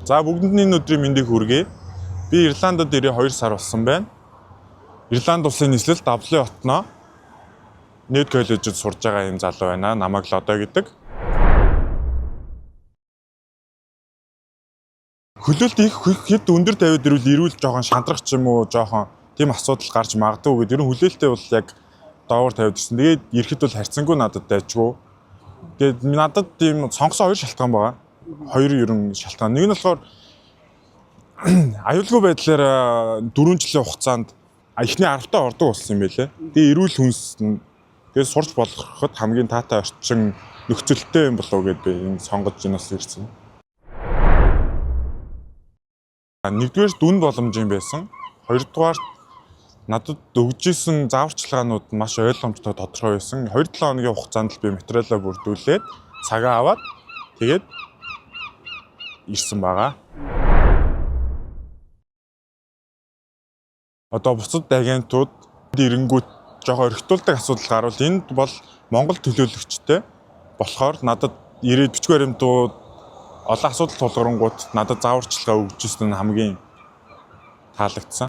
За бүгдэнд энэ өдрийн мэндийг хүргэе. Би Ирландд ирээ 2 сар болсон байна. Ирланд улсын нийслэл Даблин хотноо Нед коллежид сурж байгаа юм залуу байна. Намайг Лодо гэдэг. Хөлөөлт их хэд өндөр тавиад ирвэл жоохон шантрах ч юм уу, жоохон тийм асуудал гарч магадгүй гэдэг. Ер нь хүлээлттэй бол яг доовор тавиад ирсэн. Тэгээд ирэхэд бол харьцангуй надад дайжгүй. Тэгээд надад тийм сонгосон 2 шалтгаан байгаа. 2 ерөн шалтгаан. Нэг нь болохоор аюулгүй байдлаар 4 жилийн хугацаанд эхний 10-таа ордог болсон юм байлээ. Тэгээд эрүүл хүнс тэгээд сурч болоход хамгийн таатай орчин нөхцөлтэй юм болов уу гэдээ би энэ сонгож инээс ирсэн. Нэгдүгээр дүн боломжийн байсан. Хоёрдугаар надад өгжсэн зааварчилгаанууд маш ойлгомжтой тодорхой байсан. 2-7 хоногийн хугацаанд л би материалаа бүрдүүлээд цагаа аваад тэгээд ирсэн байгаа. Одоо бусад агентууд ирэнгүүт жоохон орхитуулдаг асуудал гарвал энд бол Монгол төлөөлөгчтэй болохоор надад ирээд бичиг баримтууд олон асуудал тулгарнгууд надад зааварчилгаа өгч ирсэн нь хамгийн таалагдсан.